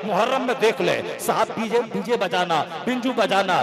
मुहर्रम में देख ले साहब, डीजे डीजे बजाना, बिंजू बजाना,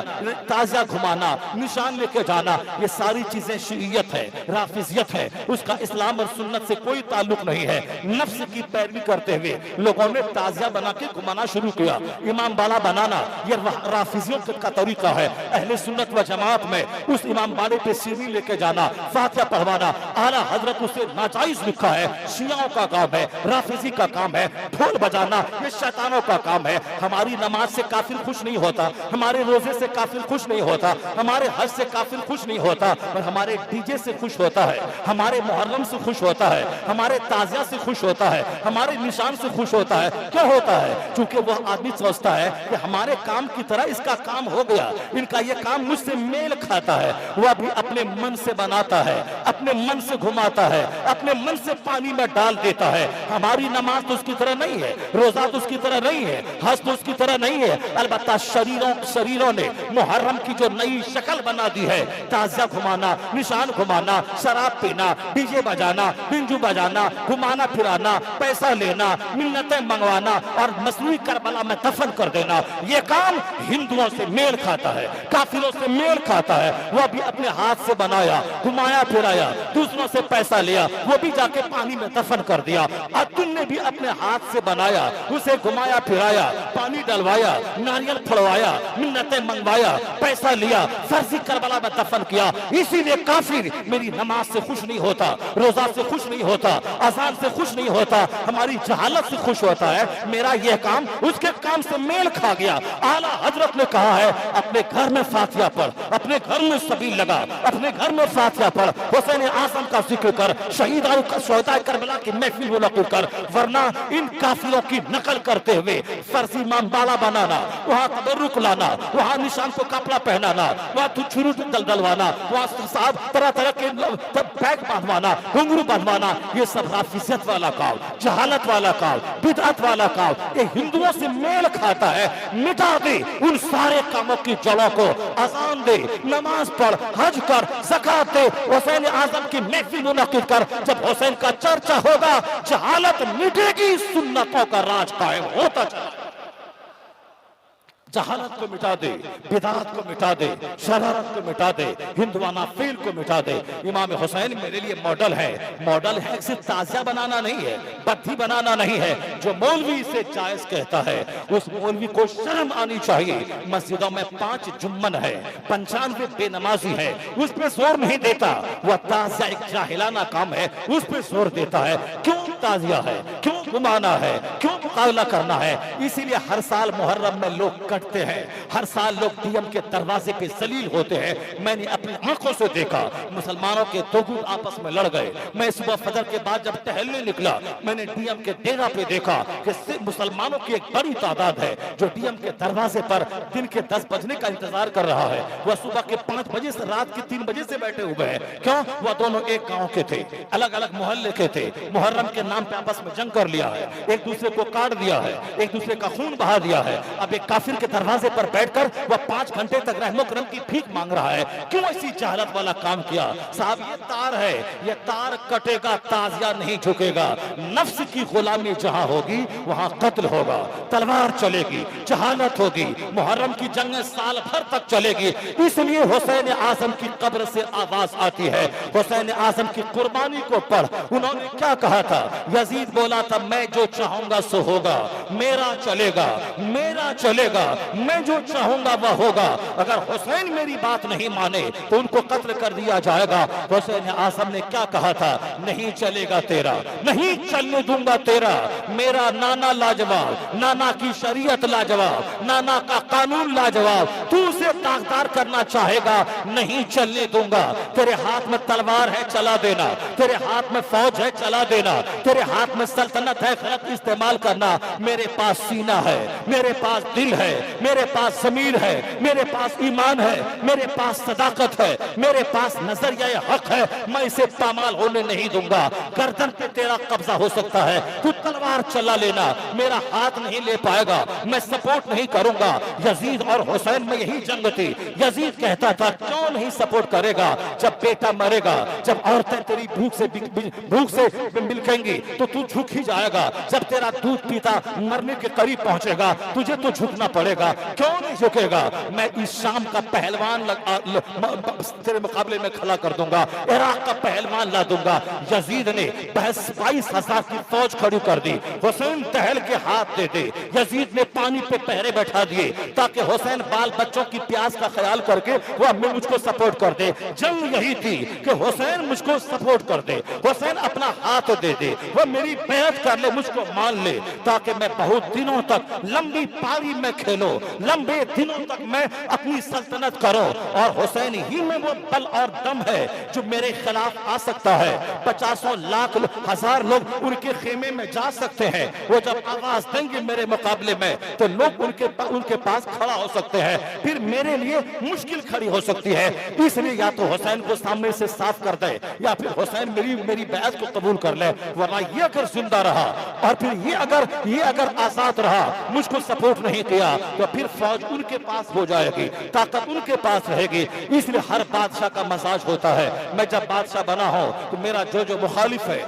ताजिया घुमाना, निशान लेके जाना, ये सारी चीजें शियत है, राफिजियत है, उसका इस्लाम और सुन्नत से कोई ताल्लुक नहीं है। नफ्स की पैरवी करते हुए लोगों ने ताजिया बना के घुमाना शुरू किया, इमाम बाला बनाना, ये राफिजियत का तरीका है। अहले सुन्नत व जमात में उस इमाम बाले पे सीढ़ी लेके जाना, फातिहा पढ़वाना, आला हजरत उसे नाजायज लिखा है, शियाओं का काम है, राफिजी का काम है। ढोल बजाना ये शैतानों का काम है। हमारी नमाज से काफिर खुश नहीं होता, हमारे रोजे से काफिर खुश नहीं होता, हमारे हज से काफिर खुश नहीं होता, पर हमारे डीजे से खुश होता है, हमारे मुहर्रम से खुश होता है, हमारे ताजिया से खुश होता है, हमारे निशान से खुश होता है। क्यों होता है? क्योंकि वह आदमी सोचता है कि हमारे काम की तरह इसका काम हो गया, इनका यह काम मुझसे मेल खाता है। वह भी अपने मन से बनाता है, अपने मन से घुमाता है, अपने मन से पानी में डाल देता है। हमारी नमाज तो उसकी तरह नहीं है, रोजा तो उसकी तरह नहीं है, हज तो उसकी तरह नहीं है। अलबत्ता शरीरों ने मुहर्रम की जो नई शक्ल बना दी है, ताजिया घुमाना, निशान घुमाना, शराब पीना, डीजे बजाना, बिंजू बजाना, घुमाना फिराना, पैसा लेना, मिन्नतें मंगवाना और मसनूई करबला में दफन कर देना, ये काम हिंदुओं से मेल खाता है, काफिरों से मेल खाता है। वह भी अपने हाथ से बनाया, घुमाया फिराया, दूसरों से पैसा लिया, वो भी जाके पानी में दफन कर दिया। और तुमने भी अपने हाथ से बनाया, उसे घुमाया फिराया, पानी डलवाया, नारियल फड़वाया, मिन्नतें मंगवाया, पैसा लिया, फर्जी करबला में दफन किया। इसीलिए काफिर मेरी नमाज से खुश नहीं होता, रोजा से खुश नहीं होता, अजान से खुश नहीं होता, हमारी जहालत से खुश होता है। मेरा यह काम उसके काम से मेल खा गया। आला हजरत ने कहा है, अपने घर में फातिहा पढ़, अपने घर में सबील लगा, अपने घर में फातिहा पढ़, हुसैन आजम का जिक्र कर, शहीदाओं का शोहदाए करबला की महफिल मुनक़्क़िद कर, वरना इन काफिरों की नकल करते हुए फर्जी इमाम बाला बनाना, वहां तबर्रुक लाना, वहां निशान को कपड़ा पहनाना, वहां छुरी डलवाना, वहां साहब तरह तरह के बैग बांधवाना, घुंघरू बांधवाना, ये सब राफिजियत वाला काम, जहालत वाला काम, बिदअत वाला काम, ये हिंदुओं से मेल खाता है। मिटा दे उन सारे कामों की जड़ों को, अजान दे, नमाज पढ़, हज कर, ज़कात दे, हुसैन आजम की महफिल मुनक़्क़िद कर। जब हुसैन का चर्चा होगा, जहालत मिटेगी, सुन्नतों का राज कायम होता चला। जहालत को मिटा दे, बिदात को मिटा दे, शरारत को मिटा दे, हिंदुआना फेल को मिटा दे। इमाम हुसैन मेरे लिए मॉडल है। मॉडल है, सिर्फ ताजिया बनाना नहीं है, बत्ती बनाना नहीं है। जो मौलवी इसे जायज कहता है, उस मौलवी को शर्म आनी चाहिए। मस्जिदों में 5 जुम्मन है, 95 बेनमाजी है, उस पर जोर नहीं देता। वह ताजिया एक जाहिलाना काम है, उस पर जोर देता है। क्यों ताजिया है, क्यों घुमाना है, क्यों मुकाबला करना है? इसीलिए हर साल मुहर्रम में लोग कटते हैं, हर साल लोग डीएम के दरवाजे पे जलील होते हैं। मैंने अपनी आंखों से देखा, मुसलमानों के 2 गुट आपस में लड़ गए। मैं सुबह फजर के बाद जब टहलने निकला, मैंने डीएम के डेरा पे देखा कि मुसलमानों की एक बड़ी तादाद है जो डीएम के दरवाजे पर दिन के 10 बजने का इंतजार कर रहा है। वह सुबह के 5 बजे से रात के 3 बजे से बैठे हुए हैं। क्यों? वह दोनों एक गांव के थे, अलग अलग मोहल्ले के थे। मुहर्रम के नाम पे आपस में जंग कर लिया है, एक दूसरे को काट दिया है, एक दूसरे का खून बहा दिया है। अब एक काफिर के दरवाजे पर बैठकर वह 5 घंटे तक रहमो करम की भीख मांग रहा है। क्यों ऐसी जहालत वाला काम किया? साहब ये तार है, ये तार कटेगा, ताजिया नहीं झुकेगा। नफ्स की गुलामी जहां होगी वहां कत्ल होगा, तलवार चलेगी, जहालत होगी, मुहर्रम की जंग साल भर तक चलेगी। इसलिए हुसैन आजम की कब्र से आवाज आती है, हुसैन आजम की कुर्बानी को पढ़। उन्होंने क्या कहा था? यजीद बोला था, मैं जो चाहूंगा सो होगा, मेरा चलेगा, मेरा चलेगा, मैं जो चाहूंगा वह होगा। अगर हुसैन मेरी बात नहीं माने तो उनको कत्ल कर दिया जाएगा। हुसैन आजम ने क्या कहा था? नहीं चलेगा तेरा, नहीं चलने दूंगा तेरा। मेरा नाना लाजवाब, नाना की शरीयत लाजवाब, नाना का कानून लाजवाब, तू उसे दागदार करना चाहेगा, नहीं चलने दूंगा। तेरे हाथ में तलवार है, चला देना, तेरे हाथ में फौज है, चला देना, तेरे हाथ में सल्तनत है, गलत इस्तेमाल करना। मेरे पास सीना है, मेरे पास दिल है, मेरे पास ज़मीर है, मेरे पास ईमान है, मेरे पास सदाकत है, मेरे पास नजरिया हक है। मैं इसे पामाल होने नहीं दूंगा। गर्दन पे तेरा कब्जा हो सकता है, तू तलवार चला लेना, मेरा हाथ नहीं ले पाएगा, मैं सपोर्ट नहीं करूंगा। यजीद और हुसैन में यही जंग थी। यजीद कहता था, क्यों नहीं सपोर्ट करेगा? जब बेटा मरेगा, जब औरतें तेरी भूख से बिलखेंगी तो तू झुक ही जाएगा। जाएगा, जब तेरा दूध पीता मरने के करीब पहुंचेगा, तुझे तो झुकना पड़ेगा। क्यों नहीं झुकेगा? मैं इस शाम का पहलवान तेरे मुकाबले में खड़ा कर दूंगा, इराक का पहलवान ला दूंगा। यजीद ने 22,000 की फौज खड़ी कर दी। हुसैन टहल के हाथ दे दे। यजीद ने पानी पे पहरे बैठा दिए ताकि हुसैन बाल बच्चों की प्यास का ख्याल करके वह मुझको सपोर्ट कर दे। जंग यही थी कि हुसैन मुझको सपोर्ट कर दे, हुसैन अपना हाथ दे दे, वह मेरी बैत कर ले, मुझको मान ले, ताकि मैं बहुत दिनों तक लंबी पारी में खेलो, लंबे दिनों तक मैं अपनी सल्तनत करो। और हुसैन ही में वो बल और दम है जो मेरे खिलाफ आ सकता है। 50 लाख 1000 लोग उनके खेमे में जा सकते हैं। वो जब आवाज देंगे मेरे मुकाबले में तो लोग उनके पास खड़ा हो सकते हैं, फिर मेरे लिए मुश्किल खड़ी हो सकती है। इसलिए या तो हुसैन को सामने से साफ कर दे या फिर हुसैन मेरी बैत को कबूल कर ले। वरना ये अगर जिंदा रहा और फिर ये अगर आजाद रहा, मुझको सपोर्ट नहीं किया, तो फिर फौज उनके पास हो जाएगी, ताकत उनके पास रहेगी। इसलिए हर बादशाह का मजाज होता है, मैं जब बादशाह बना हूं तो मेरा जो मुखालिफ है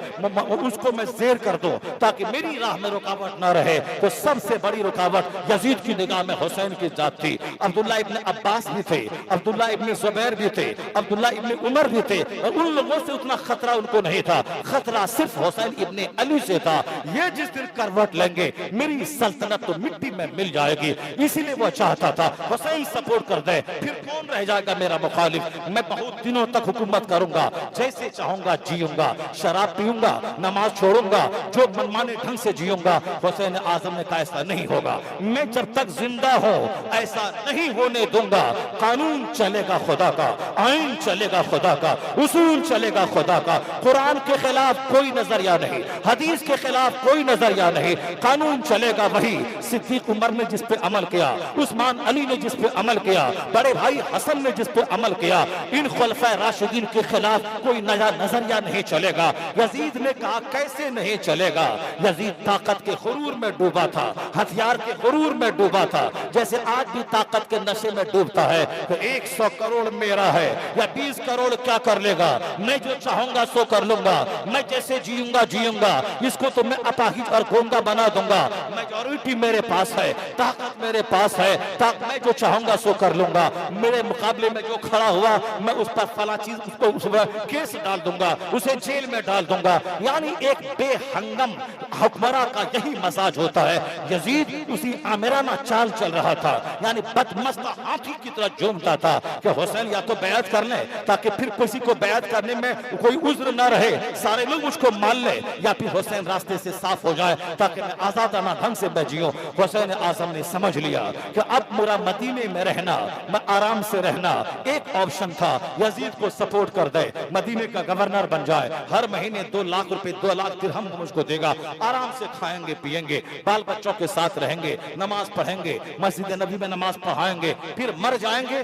उसको मैं जेर कर दूं ताकि मेरी राह में रुकावट ना रहे। तो सबसे बड़ी रुकावट यजीद की निगाह में हुसैन की जात थी। अब्दुल्ला इब्ने अब्बास भी थे, अब्दुल्ला इब्ने जुबैर भी थे, अब्दुल्ला इब्ने उमर भी थे, और उन लोगों से उतना खतरा उनको नहीं था। खतरा सिर्फ हुसैन इब्ने अली से था। ये जिस दिन करवट लेंगे मेरी सल्तनत तो मिट्टी में मिल जाएगी। इसीलिए वो चाहता था हुसैन सपोर्ट कर दे, फिर कौन रह जाएगा मेरा मुखालिफ। मैं बहुत दिनों तक हुकूमत करूंगा, जैसे चाहूंगा जीऊंगा, शराब पीऊंगा, नमाज छोड़ूंगा, जो मनमाने ढंग से जीऊंगा। हुसैन आजम ने कहा ऐसा नहीं होगा, मैं जब तक जिंदा हूं ऐसा नहीं होने दूंगा। कानून चलेगा खुदा का, आइन चलेगा खुदा का, उसूल चलेगा खुदा का। कुरान के खिलाफ कोई नजरिया नहीं, हदीस के खिलाफ कोई नजरिया नहीं, कानून चलेगा वही। सिद्दीक उमर ने जिस पे अमल किया, उस्मान अली ने जिस पे अमल किया, बड़े भाई हसन ने जिस पे अमल किया, इन खुलफा राशिदीन के खिलाफ कोई नया नजरिया नहीं चलेगा। यजीद ने कहा कैसे नहीं चलेगा? यजीद ताकत के गुरूर में डूबा था, हथियार के गुरूर में डूबा था, जैसे आज भी ताकत के नशे में डूबता है। तो 100 करोड़ मेरा है या 20 करोड़ क्या कर लेगा? मैं जो चाहूंगा सो कर लूंगा, मैं जैसे जीऊंगा, इसको तो मैं अपाहिज और गूंगा बना दूंगा। मेजॉरिटी मेरे पास है, ताकत मेरे पास है, मैं जो चाहूंगा सो कर लूंगा। मेरे मुकाबले में जो खड़ा हुआ मैं उस पर फला चीज उसको केस डाल दूंगा, उसे जेल में डाल दूंगा। यानी एक बेहंगम हुक्मरां का यही मजाज होता है। यजीद उसी आमिराना चाल चल रहा था, यानी बदमस्त हाथी की तरह झूमता था कि हुसैन या तो बैत कर ले ताकि फिर किसी को बैत करने में कोई उज्र न रहे, सारे लोग उसको मान ले, या फिर हुसैन रास्ते से साफ हो जाए ताकि मैं आजादाना ढंग से मैं जियूं। हुसैन आजम ने समझ लिया कि अब मेरा मदीने में रहना, मैं आराम से रहना एक ऑप्शन था। यजीद को सपोर्ट कर दे, मदीने का गवर्नर बन जाए, हर महीने 2 लाख रुपए 2 लाख दिरहम मुझको देगा, आराम से खाएंगे पिएंगे, बाल बच्चों के साथ रहेंगे, नमाज पढ़ेंगे, मस्जिद नबी में नमाज पढ़ाएंगे, फिर मर जाएंगे,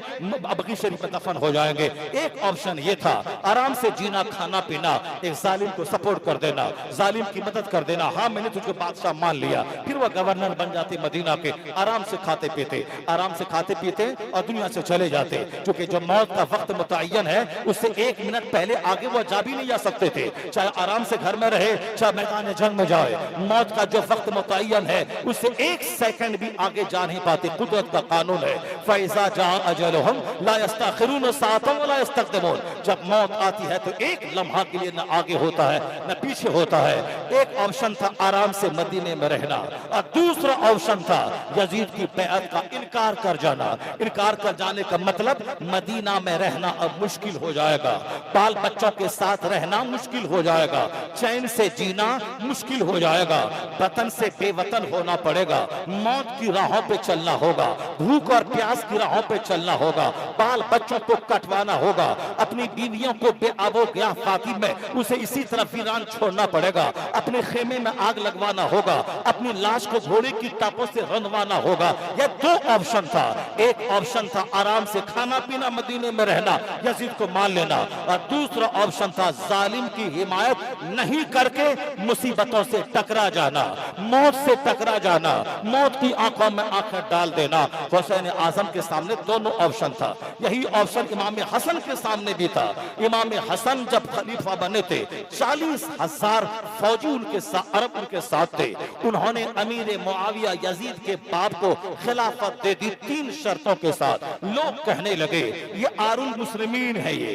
बकी शरीफ में दफन हो जाएंगे। एक ऑप्शन ये था, आराम से जीना, खाना पीना, एक जालिम को सपोर्ट कर देना, जालिम की मदद कर देना। हाँ मैंने तुझको बादशाह मान लिया, फिर वह गवर्नर बन जाते मदीना के, आराम से खाते पीते, आराम से खाते पीते और दुनिया से चले जाते। क्योंकि जो मौत का वक्त मुतय्यन है उससे 1 मिनट पहले आगे वो जा भी नहीं जा सकते थे, चाहे आराम से घर में रहे चाहे मैदान जंग में जाए। मौत का जो वक्त मुतय्यन है उससे 1 सेकंड भी आगे जा नहीं पाते, कुदरत का कानून है। फैज़ा जा अजलहुम ला यस्तखिरून साअतन व ला यस्तक़दिमून। जब मौत आती है तो एक लम्हा के लिए न आगे होता है न पीछे होता है। एक ऑप्शन था आराम से मदीने में रहना, और दूसरा ऑप्शन था यजीद की बैअत का इनकार कर जाना। इनकार कर जाने का मतलब मदीना में रहना अब मुश्किल हो जाएगा, बाल बच्चों के साथ रहना मुश्किल हो जाएगा, चैन से जीना मुश्किल हो जाएगा, वतन से बेवतन होना पड़ेगा, मौत की राहों पे चलना होगा, भूख और प्यास की राहों पे चलना होगा, बाल बच्चों को कटवाना होगा, अपनी बीवियों को बेआबो गया फाकी में उसे इसी तरह वीरान छोड़ना पड़ेगा, अपने खेमे में आग लगवाना होगा, अपनी लाश को घोड़े की टापों से रंधवाना होगा। यह 2 ऑप्शन था। एक ऑप्शन था आराम से खाना पीना, मदीने में रहना, यजीद को मान लेना, और दूसरा ऑप्शन था जालिम की हिमायत नहीं करके मुसीबतों से टकरा जाना, मौत से टकरा जाना, मौत की आंखों में आंखें डाल देना। हुसैन आजम के सामने दोनों ऑप्शन था। यही ऑप्शन इमाम हसन के सामने भी था। इमाम हसन जब खलीफा बने थे 40,000 फौजी उनके अरब उनके साथ थे। उन्होंने अमीर मुआविया यजीद के बाप को खिलाफत दे दी 3 शर्तों के साथ। लोग कहने लगे ये आरुल मुस्लिमीन है, ये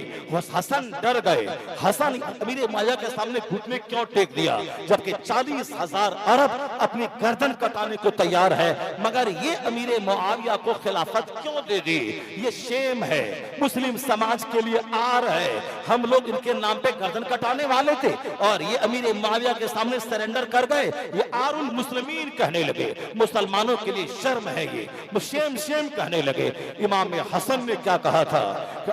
हसन डर गए। हसन अमीर मुआविया के सामने घुटने क्यों टेक दिया, जबकि 40,000 अरब अपनी गर्दन कटाने को तैयार है, मगर ये अमीर मुआविया को खिलाफत क्यों दे दी। ये शेम है, मुस्लिम समाज के लिए आर है। हम लोग इनके नाम पे गर्दन कटाने वाले थे और ये अमीर मुआविया के सामने सरेंडर कर गए। ये आरुल मुस्लिमीन कहने लगे, मुसलमानों के लिए शर्म है, ये शेम शेम कहने लगे। इमाम हसन ने क्या कहा था कि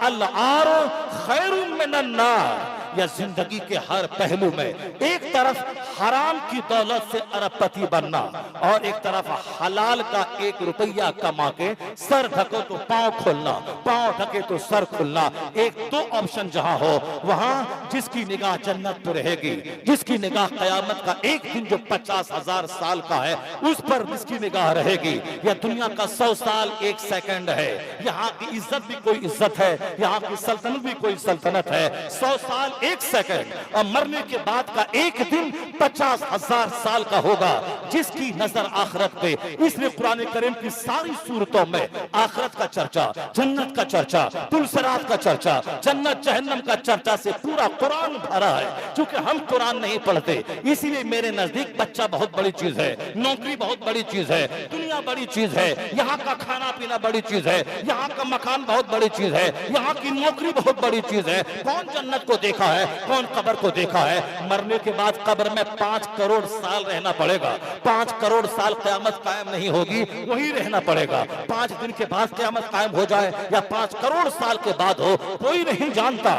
अल आर खैरुम मिनन नार, या जिंदगी के हर पहलू में एक तरफ हराम की दौलत से अरबपति बनना और एक तरफ हलाल का 1 रुपया कमा के सर ढको तो पांव खोलना, पांव ढके तो सर खुलना। एक दो ऑप्शन जहां हो वहां जिसकी निगाह जन्नत पर रहेगी, जिसकी निगाह कयामत का एक दिन जो 50,000 साल का है उस पर जिसकी निगाह रहेगी। यह दुनिया का 100 साल 1 सेकंड है। यहाँ की इज्जत भी कोई इज्जत है, यहाँ की सल्तनत भी कोई सल्तनत है। 100 साल 1 सेकंड और मरने के बाद का एक दिन 50,000 साल का होगा। जिसकी नजर आखिरत पे, इसलिए कुरान करीम की सारी सूरतों में आखिरत का चर्चा, जन्नत का चर्चा, पुलसरात का चर्चा, जन्नत जहन्नम का चर्चा से पूरा कुरान भरा है। क्योंकि हम कुरान नहीं पढ़ते, इसीलिए मेरे नजदीक बच्चा बहुत बड़ी चीज है, नौकरी बहुत बड़ी चीज है, दुनिया बड़ी चीज है, यहाँ का खाना पीना बड़ी चीज है, यहाँ का मकान बहुत बड़ी चीज है, यहाँ की नौकरी बहुत बड़ी चीज है। कौन जन्नत को देखा है, कौन कब्र को देखा है। मरने के बाद कब्र में 5 करोड़ साल रहना पड़ेगा। 5 करोड़ साल क़यामत कायम नहीं होगी, वही रहना पड़ेगा। 5 दिन के बाद क़यामत कायम हो जाए या 5 करोड़ साल के बाद हो, कोई नहीं जानता।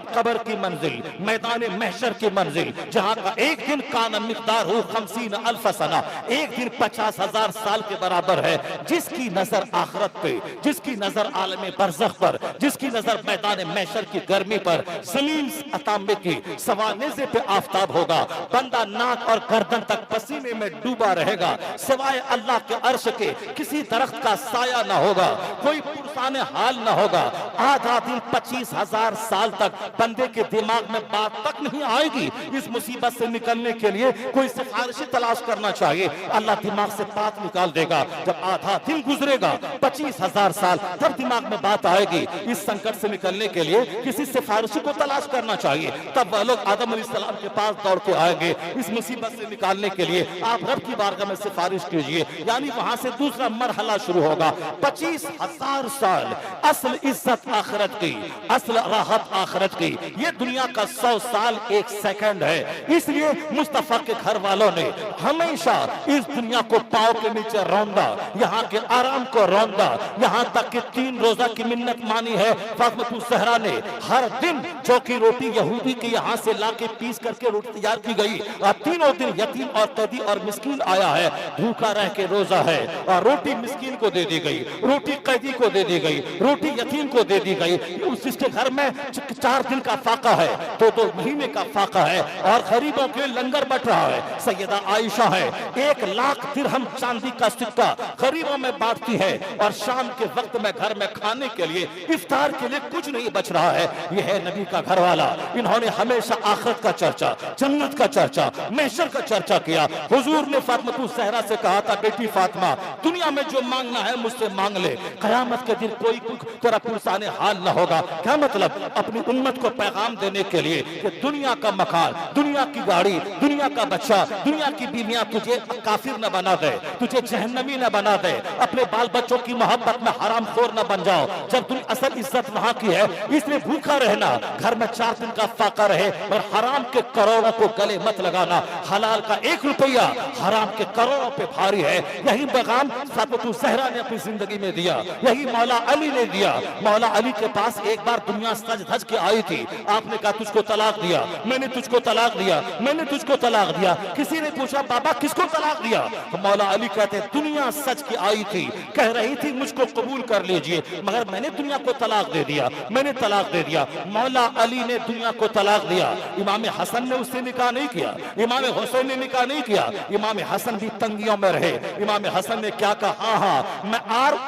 कब्र की मंजिल, मैदान महशर की मंजिल, जहां का एक दिन का मिकदार हो 50 अल्फ सना, एक दिन 50,000 साल के बराबर है। जिसकी नजर आखिरत पे, जिसकी नजर आलम बरज़ख पर, जिसकी नजर मैदान महशर की गर्मी पर, जमीन तांबे की सवानेज़े पे आफताब होगा, बंदा नाक और गर्दन तक पसीने में डूबा रहेगा, सिवाय अल्लाह के अर्श के किसी दरख्त का साया ना होगा, कोई पुरसाने हाल ना होगा। आधा दिन 25,000 साल तक बंदे के दिमाग में बात तक नहीं आएगी। इस मुसीबत से निकलने के लिए कोई सिफारिश तलाश करना चाहिए, अल्लाह दिमाग से बात निकाल देगा। जब आधा दिन गुजरेगा 25,000 साल, तब दिमाग में बात आएगी। इस संकट से निकलने के लिए किसी सिफारिश को तलाश करना चाहिए, तब वह लोग आदम अलैहिस्सलाम के पास दौड़ के आएंगे। इस मुसीबत से निकालने के लिए आप रब की बारगाह में सिफारिश कीजिए, यानी वहां से दूसरा मरहला शुरू होगा। 25,000 साल असल इज्जत आखिरत की, असल राहत आखिरत की। ये दुनिया का 100 साल 1 सेकंड है। इसलिए मुस्तफा के घर वालों ने हमेशा इस दुनिया को पांव के नीचे रौंदा, यहाँ के आराम को रौंदा, यहाँ तक कि 3 रोजा की मिन्नत मानी है फातिमा ज़हरा ने। हर दिन जो की रोटी यहूदी के यहाँ से लाके पीस करके रोटी तैयार की गई, और तीनों दिन यतीम और कैदी और मिस्कीन आया है, भूखा रह के रोजा है, और रोटी मिस्कीन को दे दी गई, रोटी कैदी को दे दी गई, रोटी यतीम को दे दी गई। उसके घर में 4 दिन का फाका है, 2 महीने का फाका है, और गरीबों के लंगर बट रहा है। सैयदा आयशा है 1 लाख दिरहम चांदी का सिक्का गरीबों में बांटती है, और शाम के वक्त में घर में खाने के लिए, इफ्तार के लिए कुछ नहीं बच रहा है। यह है नबी का घर वाला। इन्होंने हमेशा आखिरत का चर्चा, जन्नत का चर्चा, महशर का चर्चा किया। हुजूर ने फातिमा ज़हरा से कहा था, बेटी फातिमा, दुनिया में जो मांगना है मुझसे मांग ले, कयामत के दिन कोई तेरा पुरसाने हाल न होगा। क्या मतलब? अपनी उम्मत को पैगाम देने के लिए कि दुनिया का मकान, दुनिया की गाड़ी, दुनिया का बच्चा, दुनिया की बीवियां तुझे काफिर न बना दे, तुझे जहन्नमी न बना दे। अपने बाल बच्चों की मोहब्बत में हरामखोर न बन जाओ, जब तुम असल इज्जत वहां की है। इसलिए भूखा रहना, घर में 4 दिन का फाका रहे, और हराम के करोड़ों को गले मत लगाना। हलाल का 1 रुपया हराम के करोड़ों पे भारी है। यही पैगाम फातिमा ज़हरा ने अपनी जिंदगी में दिया, यही मौला अली ने दिया। मौला अली के पास एक बार दुनिया सज धज के आई थी। आपने कहा तुझको तलाक दिया, मैंने तुझको तलाक दिया, मैंने तुझको तलाक दिया। किसी ने पूछा बाबा किसको तलाक दिया? तो मौला अली कहते दुनिया सज के आई थी, कह रही थी मुझको कबूल कर लीजिए, मगर मैंने दुनिया को तलाक दे दिया, मैंने तलाक दे दिया। मौला अली ने दुनिया को तलाक दिया। इमाम हसन ने उससे निकाह नहीं किया, इमाम हुसैन ने निकाह नहीं किया, इमाम हसन भी तंगियों में रहे। इमाम हसन ने क्या कहा, हाँ हाँ मैं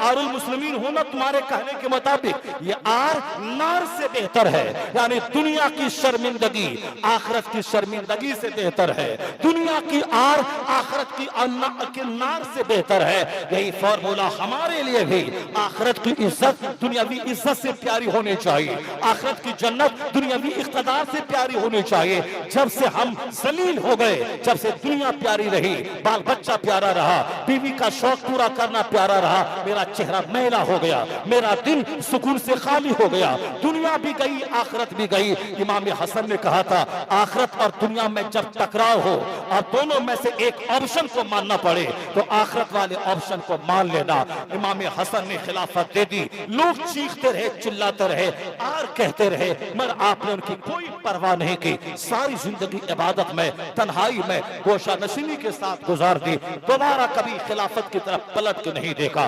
आरुल मुस्लिमीन हूं ना, तुम्हारे कहने के मुताबिक ये आर नार से बेहतर है, यानी दुनिया की शर्मिंदगी आखिरत की शर्मिंदगी से बेहतर है, दुनिया की आर आखिरत की नार से बेहतर है। यही फॉर्मूला हमारे लिए भी, आखिरत की इज्जत दुनियावी इज्जत से प्यारी होनी चाहिए, आखिरत की जन्नत दुनियावी इख्तिदार से प्यारी होनी चाहिए। जब से हम जलील हो गए, जब से दुनिया प्यारी रही, बाल बच्चा प्यारा रहा, बीवी का शौक पूरा करना प्यारा रहा, मेरा चेहरा मैला हो गया, मेरा दिल सुकून से खाली हो गया, दुनिया भी गई आखिरत भी गई। इमाम हसन ने कहा था आखिरत और दुनिया में जब टकराव हो और दोनों में से एक ऑप्शन को मानना पड़े तो आखिरत वाले ऑप्शन को मान लेना। इमाम हसन ने खिलाफत दे दी, लोग चीखते रहे, चिल्लाते रहे, आर कहते रहे, मगर आपने उनकी कोई परवाह नहीं की। सारी जिंदगी इबादत में, तन्हाई में, गोशा नशीनी के साथ गुजार दी, दोबारा कभी खिलाफत की तरफ पलट के नहीं देखा।